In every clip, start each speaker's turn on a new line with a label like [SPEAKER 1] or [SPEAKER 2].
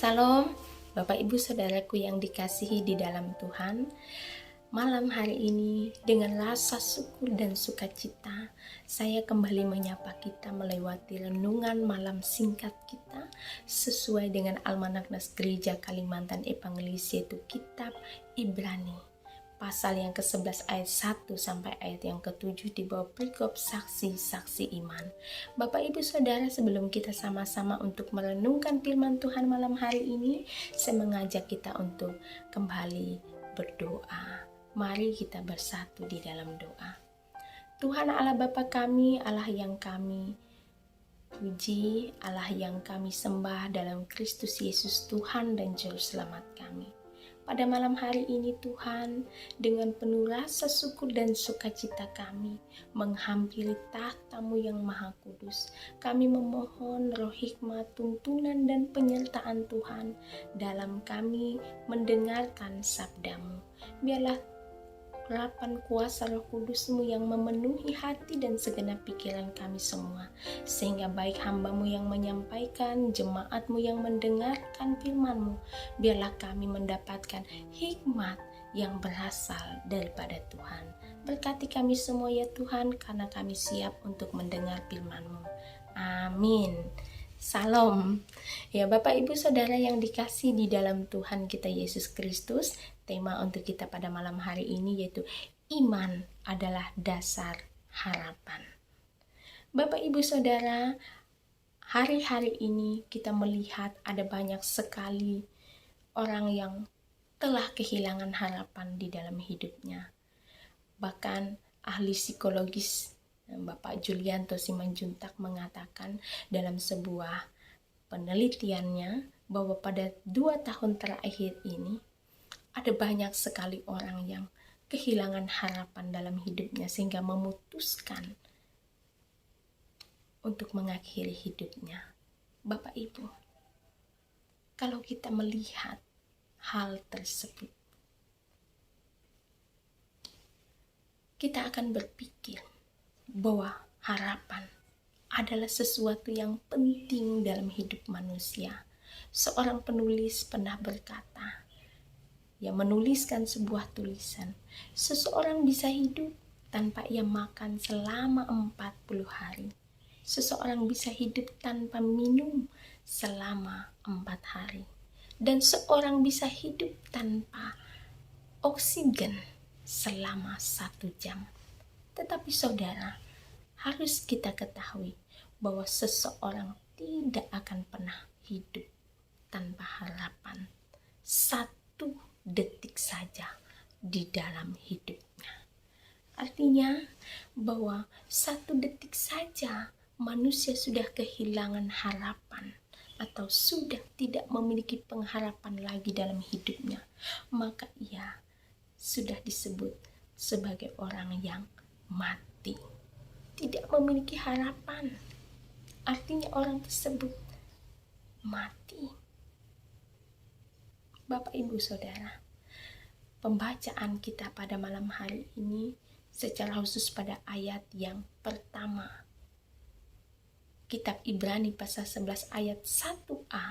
[SPEAKER 1] Salam, Bapak Ibu Saudaraku yang dikasihi di dalam Tuhan. Malam hari ini dengan rasa syukur dan sukacita, saya kembali menyapa kita melewati renungan malam singkat kita sesuai dengan Almanak Nas Gereja Kalimantan Evangelis, yaitu kitab Ibrani pasal yang ke-11 ayat 1 sampai ayat yang ke-7 di bawah perikop saksi-saksi iman. Bapak Ibu Saudara, sebelum kita sama-sama untuk merenungkan firman Tuhan malam hari ini, saya mengajak kita untuk kembali berdoa. Mari kita bersatu di dalam doa. Tuhan Allah Bapa kami, Allah yang kami puji, Allah yang kami sembah dalam Kristus Yesus Tuhan dan Juru Selamat kami. Pada malam hari ini Tuhan, dengan penuh rasa syukur dan sukacita kami menghampiri tahta-Mu yang Maha Kudus. Kami memohon roh hikmat, tuntunan dan penyertaan Tuhan dalam kami mendengarkan sabda-Mu. Biarlah urapan kuasa Roh Kudus-Mu yang memenuhi hati dan segenap pikiran kami semua, sehingga baik hamba-Mu yang menyampaikan, jemaat-Mu yang mendengarkan firman-Mu, biarlah kami mendapatkan hikmat yang berasal daripada Tuhan. Berkati kami semua ya Tuhan, karena kami siap untuk mendengar firman-Mu. Amin. Salam. Ya Bapak Ibu Saudara yang dikasih di dalam Tuhan kita Yesus Kristus, tema untuk kita pada malam hari ini yaitu iman adalah dasar harapan. Bapak Ibu Saudara, hari-hari ini kita melihat ada banyak sekali orang yang telah kehilangan harapan di dalam hidupnya. Bahkan ahli psikologis Bapak Julianto Simanjuntak mengatakan dalam sebuah penelitiannya bahwa pada 2 tahun terakhir ini ada banyak sekali orang yang kehilangan harapan dalam hidupnya sehingga memutuskan untuk mengakhiri hidupnya. Bapak Ibu, kalau kita melihat hal tersebut, kita akan berpikir bahwa harapan adalah sesuatu yang penting dalam hidup manusia. Seorang penulis pernah berkata, ia menuliskan sebuah tulisan, seseorang bisa hidup tanpa ia makan selama 40 hari. Seseorang bisa hidup tanpa minum selama 4 hari. Dan seorang bisa hidup tanpa oksigen selama 1 jam. Tetapi saudara, harus kita ketahui bahwa seseorang tidak akan pernah hidup tanpa harapan 1 detik saja di dalam hidupnya. Artinya bahwa 1 detik saja manusia sudah kehilangan harapan atau sudah tidak memiliki pengharapan lagi dalam hidupnya, maka ia sudah disebut sebagai orang yang mati, tidak memiliki harapan. Artinya orang tersebut mati. Bapak Ibu Saudara, pembacaan kita pada malam hari ini secara khusus pada ayat yang pertama, kitab Ibrani pasal 11 ayat 1a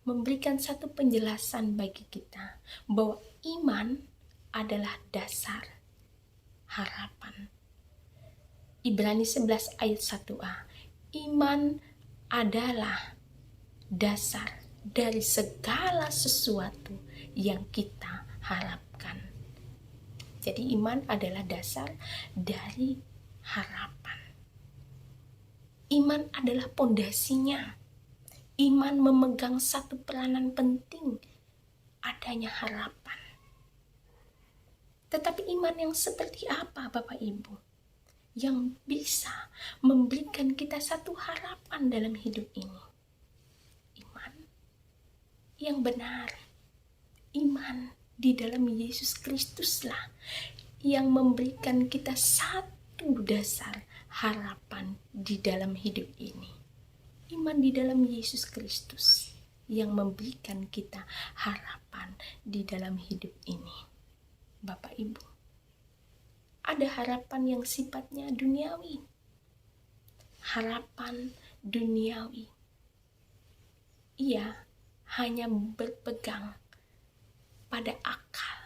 [SPEAKER 1] memberikan satu penjelasan bagi kita bahwa iman adalah dasar harapan. Ibrani 11 ayat 1a, iman adalah dasar dari segala sesuatu yang kita harapkan. Jadi iman adalah dasar dari harapan. Iman adalah pondasinya. Iman memegang satu peranan penting, adanya harapan. Tetapi iman yang seperti apa Bapak Ibu? Yang bisa memberikan kita satu harapan dalam hidup ini. Iman yang benar. Iman di dalam Yesus Kristuslah yang memberikan kita satu dasar harapan di dalam hidup ini. Iman di dalam Yesus Kristus yang memberikan kita harapan di dalam hidup ini. Bapak Ibu, ada harapan yang sifatnya duniawi. Harapan duniawi. Iya, hanya berpegang pada akal,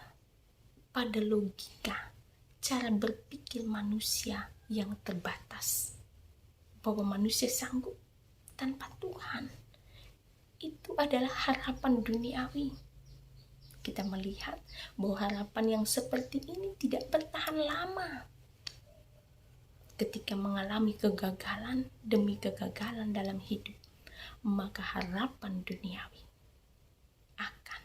[SPEAKER 1] pada logika, cara berpikir manusia yang terbatas, bahwa manusia sanggup tanpa Tuhan. Itu adalah harapan duniawi. Kita melihat bahwa harapan yang seperti ini tidak bertahan lama. Ketika mengalami kegagalan demi kegagalan dalam hidup, maka harapan duniawi akan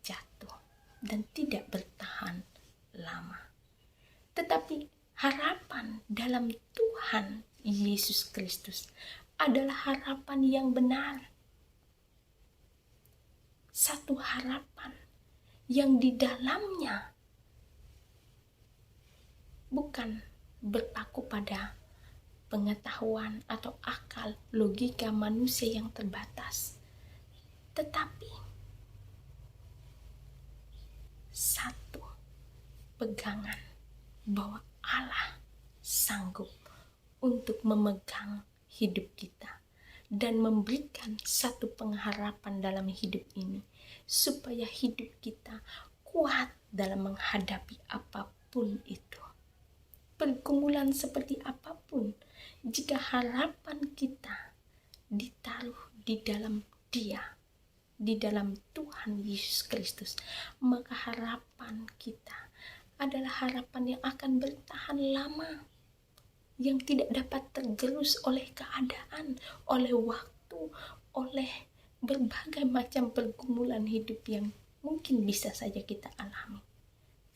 [SPEAKER 1] jatuh dan tidak bertahan lama. Tetapi harapan dalam Tuhan Yesus Kristus adalah harapan yang benar. Satu harapan yang di dalamnya bukan berpaku pada pengetahuan atau akal logika manusia yang terbatas, tetapi satu pegangan bahwa Allah sanggup untuk memegang hidup kita dan memberikan satu pengharapan dalam hidup ini, supaya hidup kita kuat dalam menghadapi apapun itu. Pergumulan seperti apapun, jika harapan kita ditaruh di dalam Dia, di dalam Tuhan Yesus Kristus, maka harapan kita adalah harapan yang akan bertahan lama, yang tidak dapat tergerus oleh keadaan, oleh waktu, oleh berbagai macam pergumulan hidup yang mungkin bisa saja kita alami.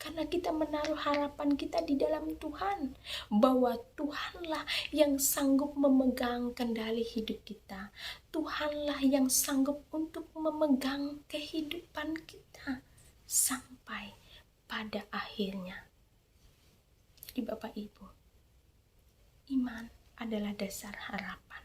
[SPEAKER 1] Karena kita menaruh harapan kita di dalam Tuhan, bahwa Tuhanlah yang sanggup memegang kendali hidup kita. Tuhanlah yang sanggup untuk memegang kehidupan kita sampai pada akhirnya. Jadi Bapak Ibu, iman adalah dasar harapan.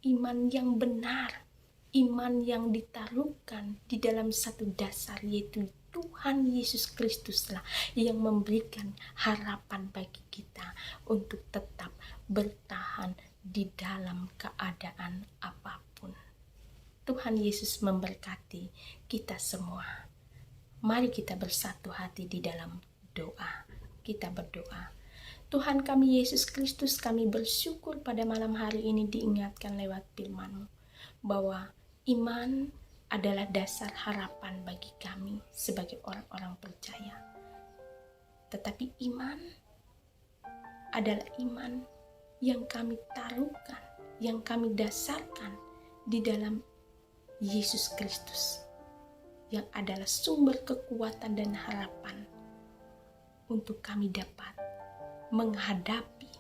[SPEAKER 1] Iman yang benar, iman yang ditaruhkan di dalam satu dasar, yaitu Tuhan Yesus Kristuslah yang memberikan harapan bagi kita untuk tetap bertahan di dalam keadaan apapun. Tuhan Yesus memberkati kita semua. Mari kita bersatu hati di dalam doa. Kita berdoa. Tuhan kami Yesus Kristus, kami bersyukur pada malam hari ini diingatkan lewat firman-Mu bahwa iman adalah dasar harapan bagi kami sebagai orang-orang percaya. Tetapi iman adalah iman yang kami taruhkan, yang kami dasarkan di dalam Yesus Kristus, yang adalah sumber kekuatan dan harapan untuk kami dapat menghadapi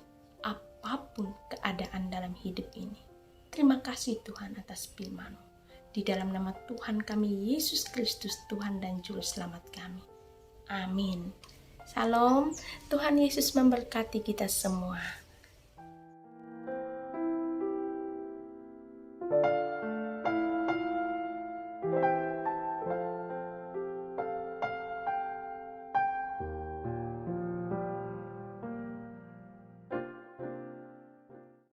[SPEAKER 1] apapun keadaan dalam hidup ini. Terima kasih Tuhan atas firman-Mu. Di dalam nama Tuhan kami Yesus Kristus, Tuhan dan Juru Selamat kami. Amin. Salam, Tuhan Yesus memberkati kita semua.